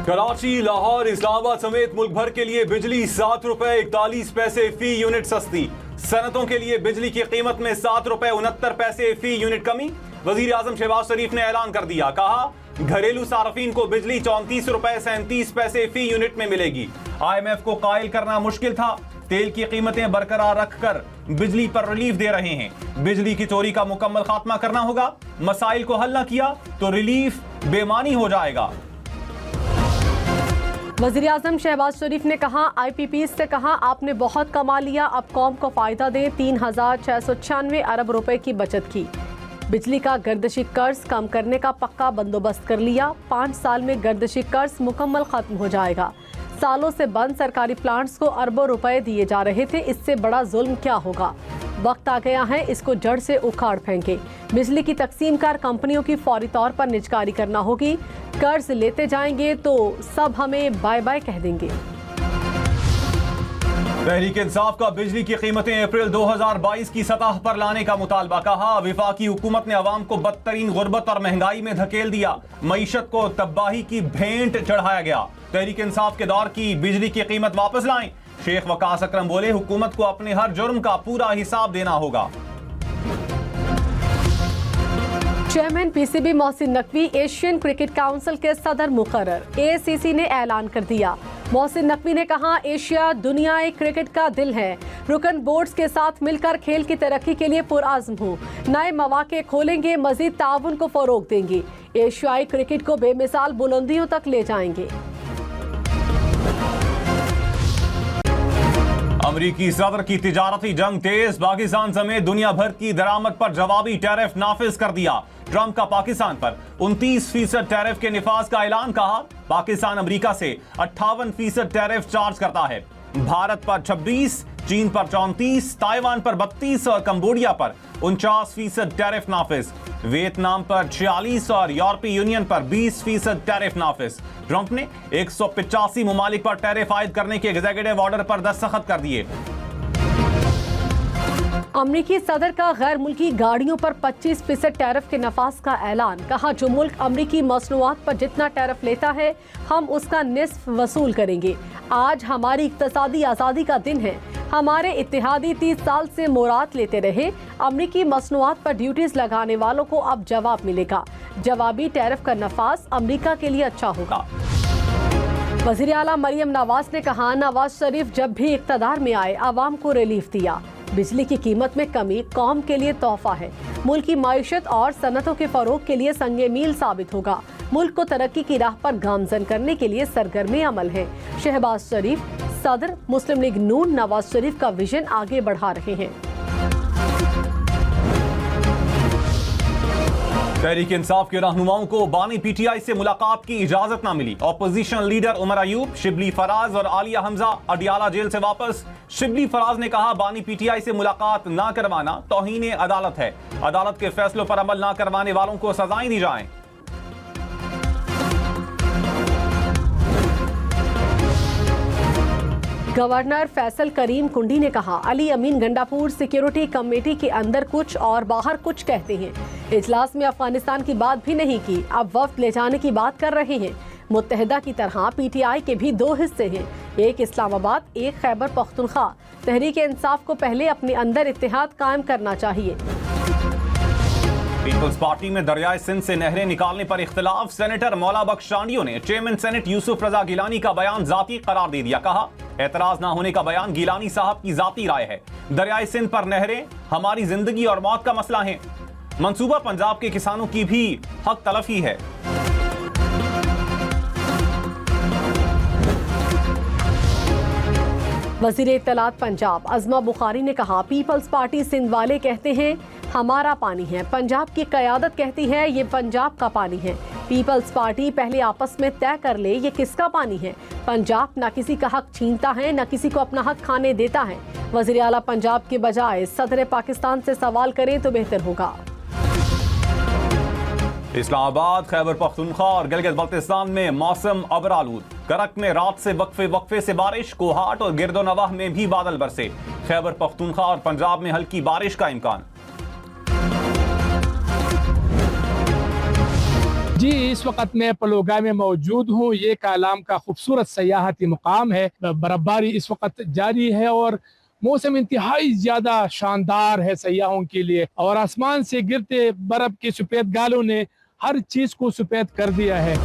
कराची, लाहौर, इस्लामाबाद समेत मुल्क भर के लिए बिजली 7 रुपए 41 पैसे फी यूनिट सस्ती। सनतों के लिए बिजली की कीमत में 7 रुपए 69 पैसे फी यूनिट कमी। वजीर आजम शहबाज शरीफ ने ऐलान कर दिया, कहा घरेलू सार्फिन को बिजली 34 रुपए 37 पैसे फी यूनिट में मिलेगी। IMF को कायल करना मुश्किल था, तेल की कीमतें बरकरार रखकर बिजली पर रिलीफ दे रहे हैं। बिजली की चोरी का मुकम्मल खात्मा करना होगा, मसाइल को हल न किया तो रिलीफ बेमानी हो जाएगा। वज़ीर आज़म शहबाज शरीफ ने कहा, IPPs से कहा आपने बहुत कमा लिया, अब कौम को फायदा दें। 3696 अरब रुपए की बचत की। बिजली का गर्दिशी कर्ज कम करने का पक्का बंदोबस्त कर लिया। 5 साल में गर्दिशी कर्ज मुकम्मल खत्म हो जाएगा। सालों से बंद सरकारी प्लांट्स को अरबों रुपए दिए जा रहे थे, इससे बड़ा जुल्म क्या होगा। वक्त आ गया है, इसको जड़ से उखाड़ फेंके। बिजली की तकसीम कर कंपनियों की फौरी तौर पर निजकारी करना होगी। कर्ज लेते जाएंगे तो सब हमें बाय बाय कह देंगे। तहरीक इंसाफ का बिजली की कीमतें अप्रैल 2022 की सतह पर लाने का मुतालबा। कहा वफाकी हुकूमत ने अवाम को बदतरीन गुर्बत और महंगाई में धकेल दिया, मईशत को तबाही की भेंट चढ़ाया गया। तहरीक इंसाफ के दौर की बिजली की कीमत वापस लाएं। शेख वकास अकरम बोले, हुकूमत को अपने हर जुर्म का पूरा हिसाब देना होगा। Chairman PCB Mohsin Naqvi Asian cricket council के सदर मुकर्रर। AACC ने ऐलान कर दिया। मोहसिन नकवी ने कहा, एशिया दुनिया क्रिकेट का दिल है। रुकन बोर्ड्स के साथ मिलकर खेल की तरक्की के लिए पुरआज़्म हूँ। नए मौके खोलेंगे, मजीद ताउन को फरोग देंगे। एशियाई क्रिकेट को बेमिसाल बुलंदियों तक ले जाएंगे। अमरीकी सदर की तिजारती जंग तेज, पाकिस्तान समेत दुनिया भर की दरामद पर जवाबी टैरिफ नाफिज कर दिया। ट्रंप का पाकिस्तान पर 29% टैरिफ के निफाज का ऐलान। कहा पाकिस्तान अमरीका से 58% टैरिफ चार्ज करता है। भारत पर 26, चीन पर 34, ताइवान पर 32 और कंबोडिया पर 49% टैरिफ नाफिज। वियतनाम पर 46 और यूरोपीय यूनियन पर 20% टैरिफ नाफिज। ट्रंप ने 185 ममालिक पर टैरिफ आयद करने के एग्जीक्यूटिव ऑर्डर पर दस्तखत कर दिए। अमरीकी सदर का गैर मुल्की गाड़ियों पर 25% टैरिफ के नफाज का ऐलान। कहा जो मुल्क अमरीकी मसनूआत पर जितना टैरिफ लेता है हम उसका निस्फ वसूल करेंगे। आज हमारी इक्तसादी आज़ादी का दिन है। हमारे इत्तेहादी 30 साल से मोरात लेते रहे। अमरीकी मसनूआत पर ड्यूटीज लगाने वालों को अब जवाब मिलेगा। जवाबी टैरिफ का नफाज अमरीका के लिए अच्छा होगा। वज़ीर आला मरियम नवाज ने कहा, नवाज शरीफ जब भी इक़्तिदार में आए आवाम को रिलीफ दिया। बिजली की कीमत में कमी कौम के लिए तोहफा है। मुल्क की माइशत और सनतों के फरोग के लिए संगे मील साबित होगा। मुल्क को तरक्की की राह पर गामजन करने के लिए सरगर्म अमल है। शहबाज शरीफ सदर मुस्लिम लीग नून नवाज शरीफ का विजन आगे बढ़ा रहे हैं। तहरीक इंसाफ के रहनुमाओं को बानी PTI से मुलाकात की इजाजत न मिली। ऑपोजिशन लीडर उमर अयूब, शिबली फराज और आलिया हमजा अडियाला जेल से वापस। शिबली फराज ने कहा, बानी PTI से मुलाकात ना करवाना तौहीन अदालत है। अदालत के फैसलों पर अमल ना करवाने वालों को सजाएं दी जाएं। गवर्नर फैसल करीम कुंडी ने कहा, अली अमीन गंडापुर सिक्योरिटी कमेटी के अंदर कुछ और बाहर कुछ कहते हैं। इजलास में अफगानिस्तान की बात भी नहीं की, अब वफ्द ले जाने की बात कर रहे हैं। मुत्तहिदा की तरह PTI के भी 2 हिस्से हैं, एक इस्लामाबाद, एक खैबर पख्तूनख्वा। तहरीक इंसाफ को पहले अपने अंदर इत्तेहाद कायम करना चाहिए। पीपल्स पार्टी में दरियाए सिंध से नहरें निकालने पर इख्तिलाफ। सेनेटर मौला बख्श शांडियों ने चेयरमैन सेनेट यूसुफ रजा गिलानी का बयान जाती करार दे दिया। कहा एतराज ना होने का बयान गिलानी साहब की जाती राय है। दरियाए सिंध पर नहरें हमारी जिंदगी और मौत का मसला है। मंसूबा पंजाब के किसानों की भी हक तलफी है। वज़ीर इत्तलात पंजाब अज़मा बुखारी ने कहा, पीपल्स पार्टी सिंध वाले कहते हैं हमारा पानी है, पंजाब की क़यादत कहती है ये पंजाब का पानी है। पीपल्स पार्टी पहले आपस में तय कर ले ये किसका पानी है। पंजाब न किसी का हक छीनता है न किसी को अपना हक खाने देता है। वज़ीर आला पंजाब के बजाय सदर पाकिस्तान से सवाल करें तो बेहतर होगा। इस्लामाबाद, खैबर पख्तूनख्वा और गिलगित बल्तिस्तान में मौसम अबरालूद। करक में रात से वक्फे से बारिश, कोहाट और गिरदोनवाह में भी बादल बरसे। खैबर पख्तूनख्वा और पंजाब में हल्की बारिश का इम्कान। जी, इस वक्त मैं पलोगा में मौजूद हूँ। ये कालाम का खूबसूरत सयाहती मुकाम है। बर्फबारी इस वक्त जारी है और मौसम इंतहाई ज्यादा शानदार है सयाहों के लिए, और आसमान से गिरते बर्फ के सफेद गालों ने हर चीज को सफेद कर दिया है।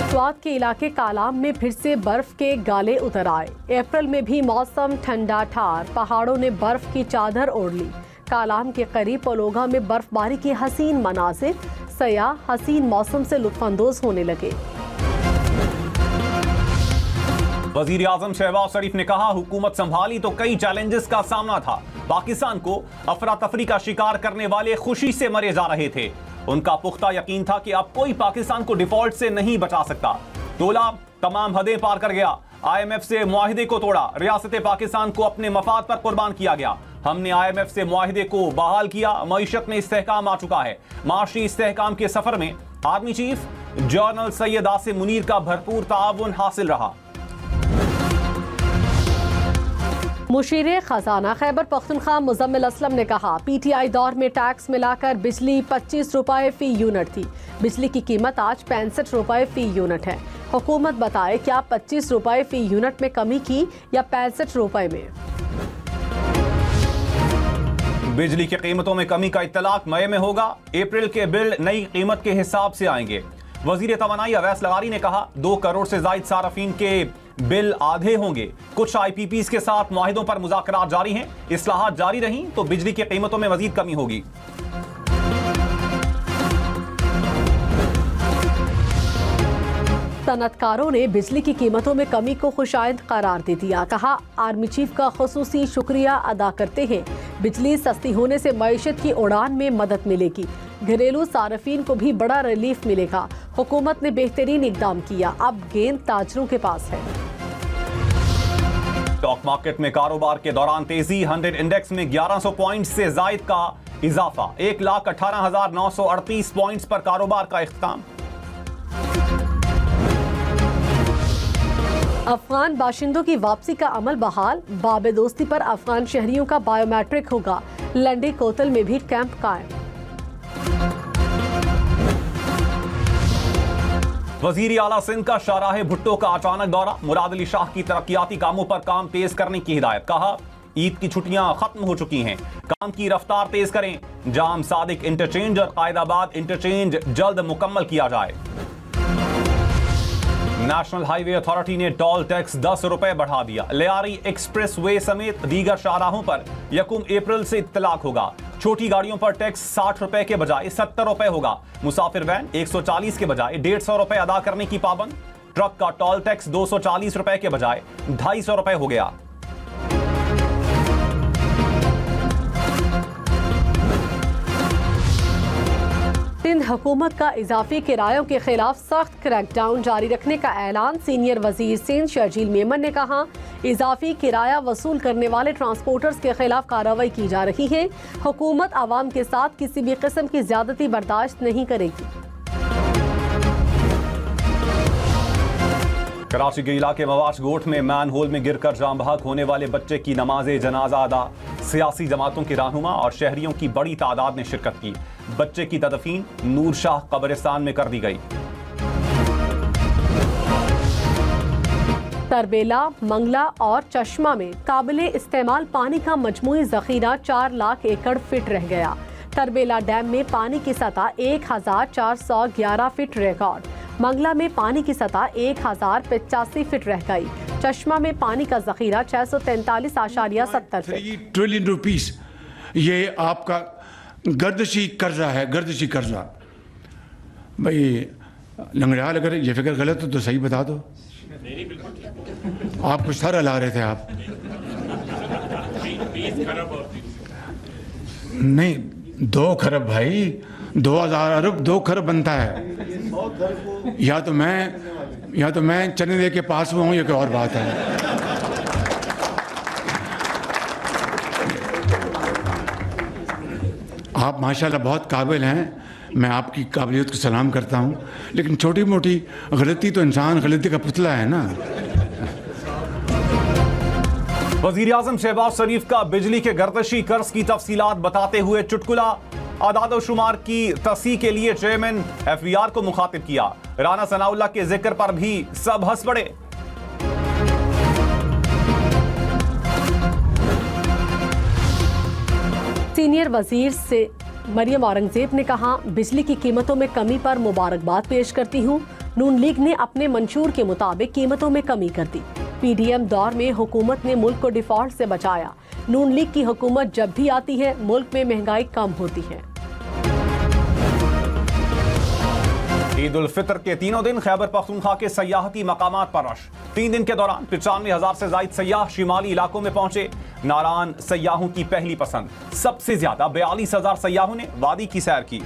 स्वात के इलाके कालाम में फिर से बर्फ के गाले उतर आए। अप्रैल में भी मौसम ठंडा ठार, पहाड़ों ने बर्फ की चादर ओढ़ ली। कालाम के करीब पलोगा में बर्फबारी के हसीन मनाजिर, सयाह हसीन मौसम से लुत्फानंदोज होने लगे। वजीर आजम शहबाज शरीफ ने कहा, हुकूमत संभाली तो कई चैलेंजेस का सामना था। पाकिस्तान को अफरा तफरी का शिकार करने वाले खुशी से मरे जा रहे थे। उनका पुख्ता यकीन था कि अब कोई पाकिस्तान को डिफॉल्ट से नहीं बचा सकता। तोला तमाम हदें पार कर गया। IMF से मुआहिदे को तोड़ा। रियासत पाकिस्तान को अपने मफाद पर कुर्बान किया गया। हमने IMF से मुआहिदे को बहाल किया। मईशत में इस्तेहकाम आ चुका है। माशी इस्तेहकाम के सफर में army chief general Syed Asim Munir का भरपूर ताउन हासिल रहा। मुशीर खजाना खैबर पख्तूनख्वा मुजम्मिल असलम ने कहा, PTI दौर में टैक्स मिलाकर बिजली 25 रुपए फी यूनिट थी। बिजली की कीमत आज 65 रुपए फी यूनिट है। हुकूमत बताए क्या 25 रुपए फी यूनिट में कमी की या 65 रुपए में। बिजली की कीमतों में कमी का इत्तलाक मई में होगा। अप्रैल के बिल नई कीमत के हिसाब से आएंगे। वजीर तवानाई अवैस लगारी ने कहा, 2 करोड़ से जायद सारफीन के बिल आधे होंगे। कुछ IPPs के साथ मुआहिदों पर मुज़ाकरात जारी हैं। इस्लाहात जारी रहीं तो बिजली की कीमतों में मजीद कमी होगी। सनतकारों ने बिजली की कीमतों में कमी को खुशाइंद करार दे दिया। कहा, आर्मी चीफ का खुसूसी शुक्रिया अदा करते हैं। बिजली सस्ती होने से मईशत की उड़ान में मदद मिलेगी। घरेलू सारफीन को भी बड़ा रिलीफ मिलेगा। हुकूमत ने बेहतरीन इकदाम किया। अब गेंद ताजरों के पास है। स्टॉक मार्केट में कारोबार के दौरान तेजी। 100 इंडेक्स में 1100 पॉइंट से जायद का इजाफा। 1,18,938 पॉइंट्स पर कारोबार का इख्तिताम। अफगान बाशिंदों की वापसी का अमल बहाल। बाबे दोस्ती पर अफगान शहरियों का बायोमेट्रिक होगा। लंडी कोतल में भी कैंप कायम। वजीर आला सिंध का शाहराह भुट्टो का अचानक दौरा। मुराद अली शाह की तरक्याती कामों पर काम तेज करने की हिदायत। कहा, ईद की छुट्टियां खत्म हो चुकी हैं, काम की रफ्तार तेज करें। जाम सादिक इंटरचेंज और कायदाबाद इंटरचेंज जल्द मुकम्मल किया जाए। नेशनल हाईवे अथॉरिटी ने टोल टैक्स 10 रुपए बढ़ा दिया। लियारी एक्सप्रेस वे समेत दीगर शाहराहों पर 1 अप्रैल से इत्तलाक होगा। छोटी गाड़ियों पर टैक्स 60 रुपए के बजाय 70 रुपए होगा। मुसाफिर वैन 140 के बजाय 150 रुपए अदा करने की पाबंद। ट्रक का टोल टैक्स 240 रुपए के बजाय 250 रुपए हो गया। सिंध हुकूमत का इजाफी किरायों के खिलाफ सख्त क्रैकडाउन जारी रखने का ऐलान। सीनियर वजीर सिंध शर्जील मेमन ने कहा, इजाफी किराया वसूल करने वाले ट्रांसपोर्टर्स के खिलाफ कार्रवाई की जा रही है। हुकूमत आवाम के साथ किसी भी किस्म की ज्यादती बर्दाश्त नहीं करेगी। कराची के इलाके मवाश गोठ में मैन होल में गिरकर जाम बहक होने वाले बच्चे की नमाज जनाजा अदा। सियासी जमातों के रहनुमा और शहरियों की बड़ी तादाद ने शिरकत की। बच्चे की तदफीन नूर शाह कब्रिस्तान में कर दी गई। तरबेला, मंगला और चश्मा में काबिले इस्तेमाल पानी का मजमूई जखीरा 4 लाख एकड़ फिट रह गया। तरबेला डैम में पानी की सतह 1411 फिट रिकॉर्ड। मंगला में पानी की सतह 1085 फिट रह गई। चश्मा में पानी का जखीरा 643.70 फीट। ट्रिलियन रुपीस ये आपका गर्दिशी कर्जा है, गर्दिशी कर्जा। भाई लंगड़ाल, अगर ये फिक्र गलत हो तो सही बता दो। आप कुछ सारा ला रहे थे आप। नहीं, 2 खरब भाई, 2000 अरब 2 खरब बनता है। या तो मैं चने दे के पास हुआ हूँ, ये कोई और बात है। आप माशाल्लाह बहुत काबिल हैं, मैं आपकी काबिलियत को सलाम करता हूँ, लेकिन छोटी मोटी गलती तो इंसान गलती का पुतला है ना। वजीर आजम शहबाज शरीफ का बिजली के गर्दिशी कर्ज की तफसीलात बताते हुए चुटकुला। आदाद-ओ-शुमार की तस्हीह के लिए चेयरमैन FBR को मुखातिब किया। राना सनाउल्लाह के जिक्र पर भी सब हंस पड़े। सीनियर वजीर से मरियम औरंगजेब ने कहा, बिजली की कीमतों में कमी पर मुबारकबाद पेश करती हूँ। नून लीग ने अपने मंशूर के मुताबिक कीमतों में कमी कर दी। PDM दौर में हुकूमत ने मुल्क को डिफॉल्ट से बचाया। नून लीग की हुकूमत जब भी आती है, मुल्क में महंगाई कम होती है। ईद उल फितर के तीनों दिन खैबर पख्तूनख्वा के सयाहती मकामात पर रश। 3 दिन के दौरान 95,000 से जायद सयाह शिमाली इलाकों में पहुंचे। नारान सयाहों की पहली पसंद। सबसे ज्यादा 42,000 सयाहों ने वादी की सैर की।